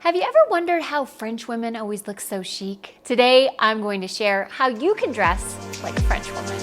Have you ever wondered how French women always look so chic? Today, I'm going to share how you can dress like a French woman.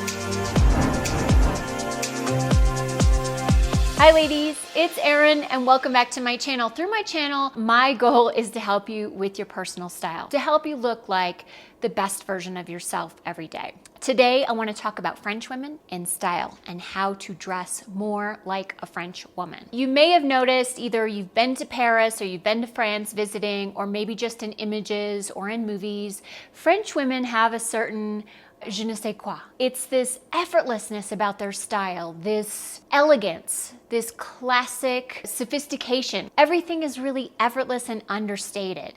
Hi ladies, it's Erin and welcome back to my channel. Through my channel, my goal is to help you with your personal style, to help you look like the best version of yourself every day. Today, I want to talk about French women and style and how to dress more like a French woman. You may have noticed either you've been to Paris or you've been to France visiting, or maybe just in images or in movies. French women have a certain je ne sais quoi. It's this effortlessness about their style, this elegance, this classic sophistication. Everything is really effortless and understated.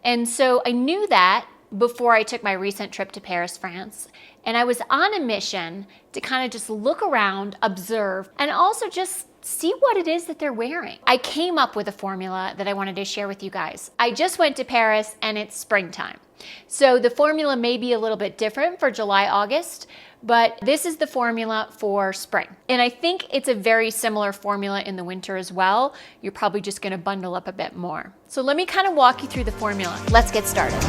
And so I knew that before I took my recent trip to Paris, France. And I was on a mission to kind of just look around, observe, and also just see what it is that they're wearing. I came up with a formula that I wanted to share with you guys. I just went to Paris and it's springtime. So the formula may be a little bit different for July, August, but this is the formula for spring. And I think it's a very similar formula in the winter as well. You're probably just gonna bundle up a bit more. So let me kind of walk you through the formula. Let's get started.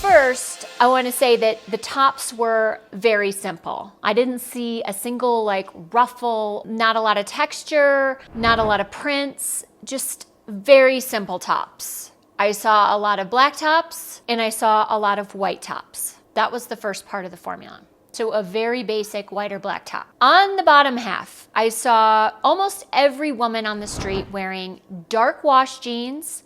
First, I want to say that the tops were very simple. I didn't see a single ruffle, not a lot of texture, not a lot of prints, just very simple tops. I saw a lot of black tops and I saw a lot of white tops. That was the first part of the formula. So a very basic white or black top. On the bottom half, I saw almost every woman on the street wearing dark wash jeans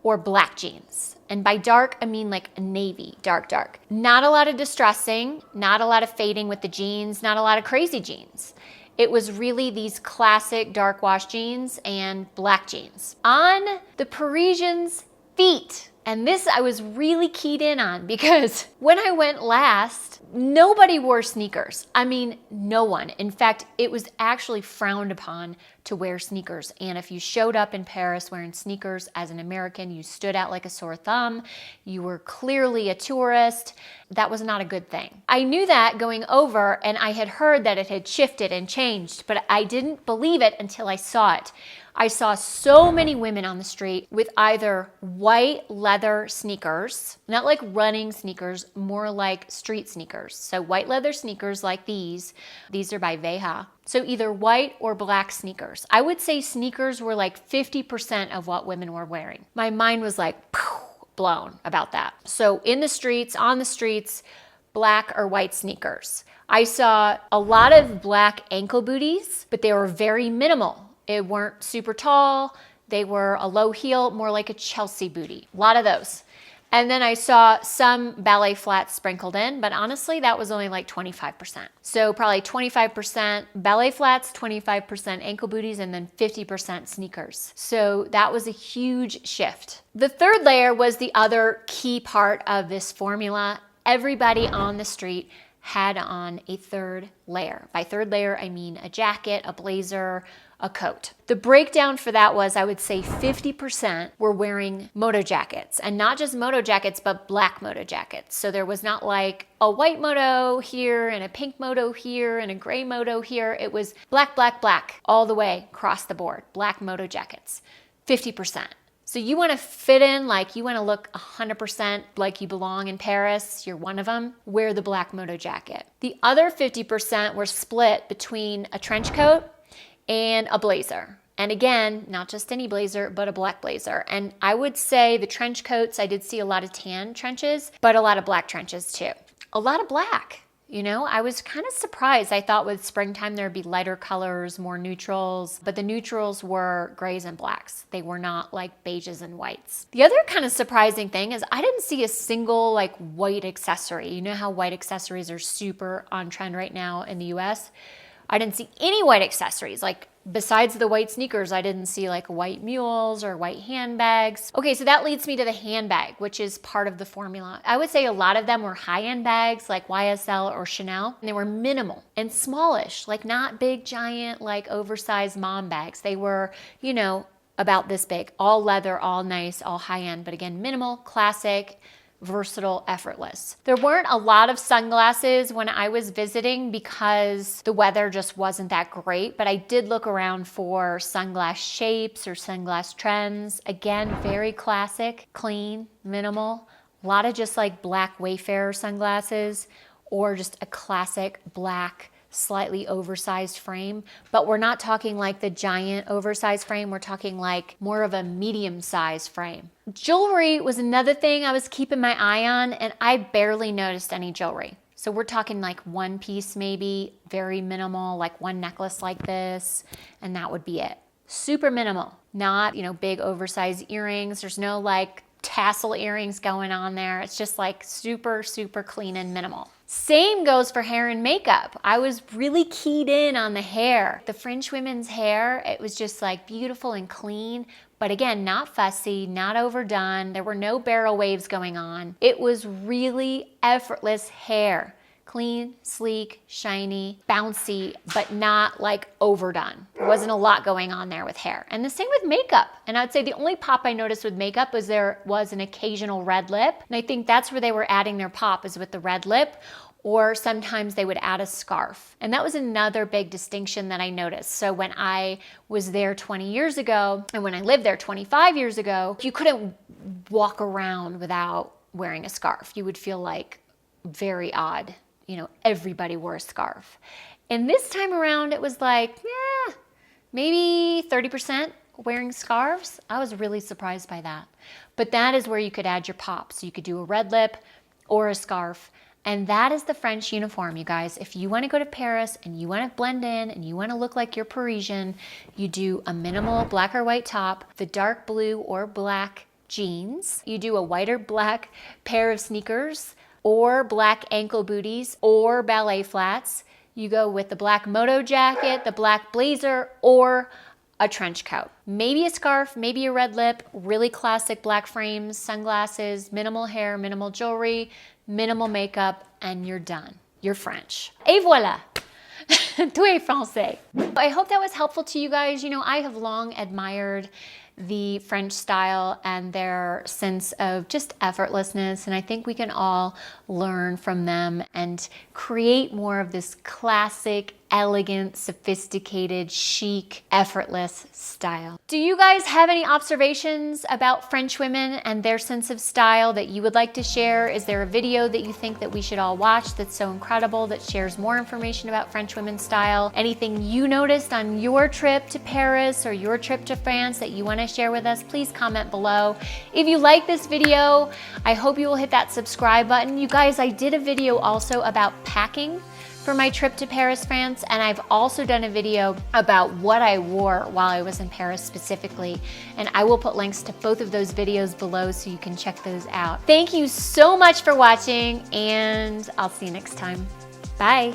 or black jeans. And by dark, I mean like a navy, dark. Not a lot of distressing, not a lot of fading with the jeans, not a lot of crazy jeans. It was really these classic dark wash jeans and black jeans. On the Parisians' feet, and this I was really keyed in on because when I went last, nobody wore sneakers. I mean, no one. In fact, it was actually frowned upon to wear sneakers. And if you showed up in Paris wearing sneakers as an American, you stood out like a sore thumb. You were clearly a tourist. That was not a good thing. I knew that going over, and I had heard that it had shifted and changed, but I didn't believe it until I saw it. I saw so many women on the street with either white leather sneakers, not like running sneakers, more like street sneakers. So white leather sneakers like these are by Veja. So either white or black sneakers. I would say sneakers were like 50% of what women were wearing. My mind was like blown about that. So in the streets, on the streets, black or white sneakers. I saw a lot of black ankle booties, but they were very minimal. It weren't super tall. They were a low heel, more like a Chelsea booty. A lot of those. And then I saw some ballet flats sprinkled in, but honestly, that was only like 25%. So probably 25% ballet flats, 25% ankle booties, and then 50% sneakers. So that was a huge shift. The third layer was the other key part of this formula. Everybody on the street had on a third layer. By third layer, I mean a jacket, a blazer, a coat. The breakdown for that was, I would say 50% were wearing moto jackets, and not just moto jackets, but black moto jackets. So there was not like a white moto here and a pink moto here and a gray moto here. It was black, all the way across the board, black moto jackets, 50%. So you want to fit in, like you want to look 100% like you belong in Paris, you're one of them, wear the black moto jacket. The other 50% were split between a trench coat and a blazer. And again, not just any blazer, but a black blazer. And I would say the trench coats, I did see a lot of tan trenches, but a lot of black trenches too. A lot of black. You know, I was kind of surprised. I thought with springtime there'd be lighter colors, more neutrals, but the neutrals were grays and blacks. They were not like beiges and whites. The other kind of surprising thing is I didn't see a single white accessory. You know how white accessories are super on trend right now in the US? I didn't see any white accessories. Besides the white sneakers, I didn't see white mules or white handbags. Okay, so that leads me to the handbag, which is part of the formula. I would say a lot of them were high-end bags like YSL or Chanel, and they were minimal and smallish, not big, giant, oversized mom bags. They were, about this big, all leather, all nice, all high-end, but again, minimal, classic, versatile, effortless. There weren't a lot of sunglasses when I was visiting because the weather just wasn't that great, but I did look around for sunglass shapes or sunglass trends. Again, very classic, clean, minimal. A lot of just like black Wayfarer sunglasses or just a classic black, slightly oversized frame, but we're not talking like the giant oversized frame. We're talking like more of a medium-sized frame. Jewelry was another thing I was keeping my eye on, and I barely noticed any jewelry. So we're talking like one piece maybe, very minimal, like one necklace like this, and that would be it. Super minimal, not, big oversized earrings. There's no like tassel earrings going on there. It's just like super, super clean and minimal. Same goes for hair and makeup. I was really keyed in on the hair. The French women's hair, it was just like beautiful and clean, but again, not fussy, not overdone. There were no barrel waves going on. It was really effortless hair. Clean, sleek, shiny, bouncy, but not like overdone. There wasn't a lot going on there with hair. And the same with makeup. And I'd say the only pop I noticed with makeup was there was an occasional red lip. And I think that's where they were adding their pop, is with the red lip, or sometimes they would add a scarf. And that was another big distinction that I noticed. So when I was there 20 years ago, and when I lived there 25 years ago, you couldn't walk around without wearing a scarf. You would feel like very odd. Everybody wore a scarf. And this time around, it was like, maybe 30% wearing scarves. I was really surprised by that. But that is where you could add your pop. So you could do a red lip or a scarf. And that is the French uniform, you guys. If you want to go to Paris and you want to blend in and you want to look like you're Parisian, you do a minimal black or white top, the dark blue or black jeans. You do a white or black pair of sneakers, or black ankle booties, or ballet flats. You go with the black moto jacket, the black blazer, or a trench coat. Maybe a scarf, maybe a red lip, really classic black frames, sunglasses, minimal hair, minimal jewelry, minimal makeup, and you're done. You're French. Et voilà. Tu es français. I hope that was helpful to you guys. I have long admired the French style and their sense of just effortlessness. And I think we can all learn from them and create more of this classic, elegant, sophisticated, chic, effortless style. Do you guys have any observations about French women and their sense of style that you would like to share? Is there a video that you think that we should all watch that's so incredible, that shares more information about French women's style? Anything you noticed on your trip to Paris or your trip to France that you want to share with us? Please comment below. If you like this video, I hope you will hit that subscribe button. You guys, I did a video also about packing for my trip to Paris, France, and I've also done a video about what I wore while I was in Paris specifically, and I will put links to both of those videos below so you can check those out. Thank you so much for watching, and I'll see you next time. Bye.